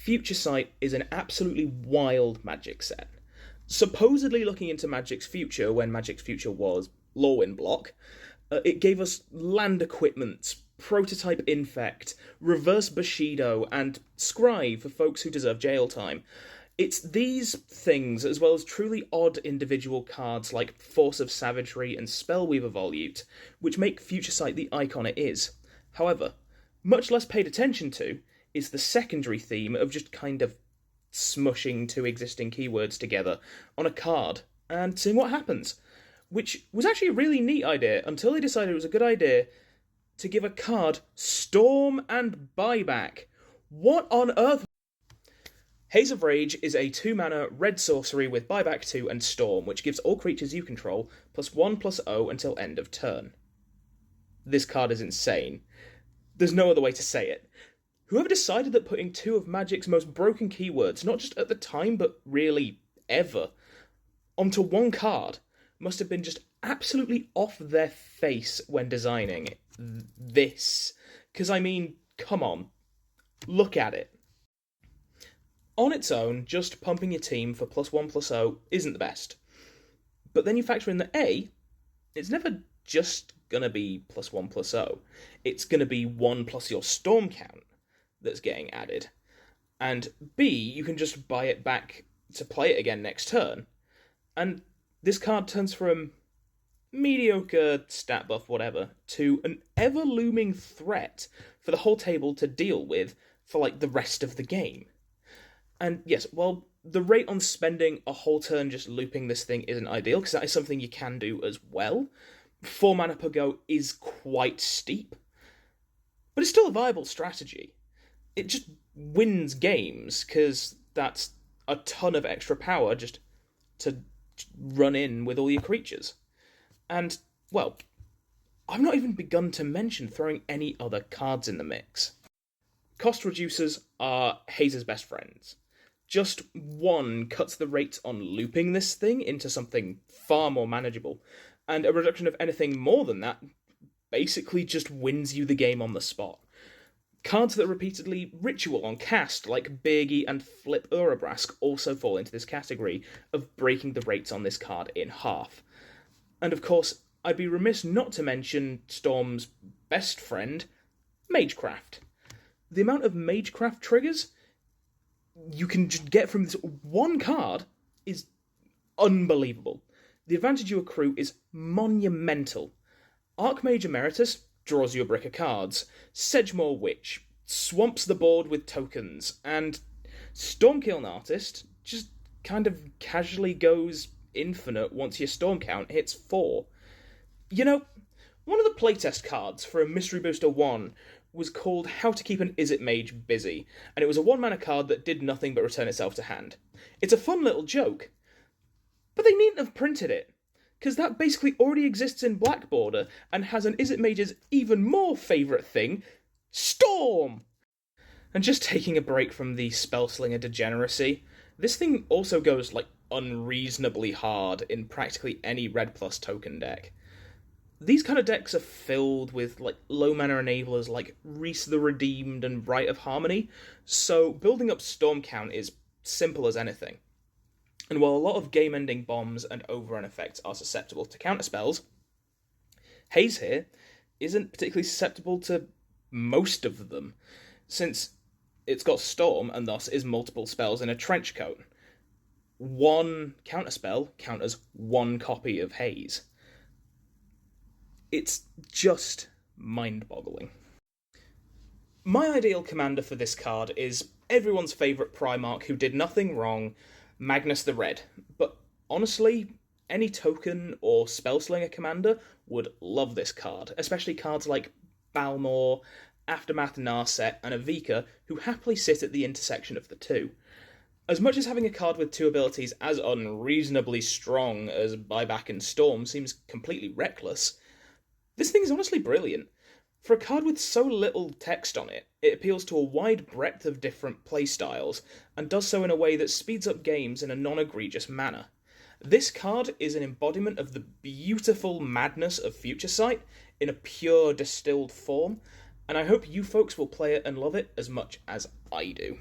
Future Sight is an absolutely wild Magic set. Supposedly looking into Magic's future when Magic's future was Lorwyn block, it gave us land equipment, prototype Infect, reverse Bushido, and Scry for folks who deserve jail time. It's these things, as well as truly odd individual cards like Force of Savagery and Spellweaver Volute, which make Future Sight the icon it is. However, much less paid attention to is the secondary theme of just kind of smushing two existing keywords together on a card and seeing what happens. Which was actually a really neat idea until they decided it was a good idea to give a card Storm and Buyback. What on earth? Haze of Rage is a 2-mana red sorcery with Buyback 2 and Storm, which gives all creatures you control +1/+0 until end of turn. This card is insane. There's no other way to say it. Whoever decided that putting two of Magic's most broken keywords, not just at the time, but really ever, onto one card must have been just absolutely off their face when designing this. Because, I mean, come on. Look at it. On its own, just pumping your team for +1/+0 isn't the best. But then you factor in that A, it's never just gonna be +1/+0. It's gonna be 1 plus your storm count that's getting added. And B, you can just buy it back to play it again next turn. And this card turns from mediocre stat buff whatever to an ever-looming threat for the whole table to deal with for like the rest of the game. And yes, well, the rate on spending a whole turn just looping this thing isn't ideal, because that is something you can do as well. 4 mana per go is quite steep, but it's still a viable strategy. It just wins games, because that's a ton of extra power just to run in with all your creatures. And, well, I've not even begun to mention throwing any other cards in the mix. Cost reducers are Haze's best friends. Just one cuts the rates on looping this thing into something far more manageable, and a reduction of anything more than that basically just wins you the game on the spot. Cards that repeatedly ritual on cast, like Birgi and Flip Urabrask, also fall into this category of breaking the rates on this card in half. And of course, I'd be remiss not to mention Storm's best friend, Magecraft. The amount of Magecraft triggers you can get from this one card is unbelievable. The advantage you accrue is monumental. Archmage Emeritus draws you a brick of cards, Sedgemoor Witch swamps the board with tokens, and Stormkiln Artist just kind of casually goes infinite once your storm count hits 4. You know, one of the playtest cards for a Mystery Booster 1 was called How to Keep an Izzet Mage Busy, and it was a 1-mana card that did nothing but return itself to hand. It's a fun little joke, but they needn't have printed it, because that basically already exists in Black Border and has an Izzet Mage's even more favourite thing, Storm! And just taking a break from the Spellslinger Degeneracy, this thing also goes, like, unreasonably hard in practically any Red Plus token deck. These kind of decks are filled with like low mana enablers like Reese the Redeemed and Rite of Harmony, so building up storm count is simple as anything. And while a lot of game-ending bombs and overrun effects are susceptible to counterspells, Haze here isn't particularly susceptible to most of them, since it's got Storm and thus is multiple spells in a trench coat. One counterspell counters one copy of Haze. It's just mind-boggling. My ideal commander for this card is everyone's favourite Primarch who did nothing wrong, Magnus the Red. But honestly, any token or Spellslinger commander would love this card, especially cards like Balmor, Aftermath Narset, and Avika, who happily sit at the intersection of the two. As much as having a card with two abilities as unreasonably strong as Buyback and Storm seems completely reckless, this thing is honestly brilliant. For a card with so little text on it, it appeals to a wide breadth of different playstyles, and does so in a way that speeds up games in a non-egregious manner. This card is an embodiment of the beautiful madness of Future Sight in a pure distilled form, and I hope you folks will play it and love it as much as I do.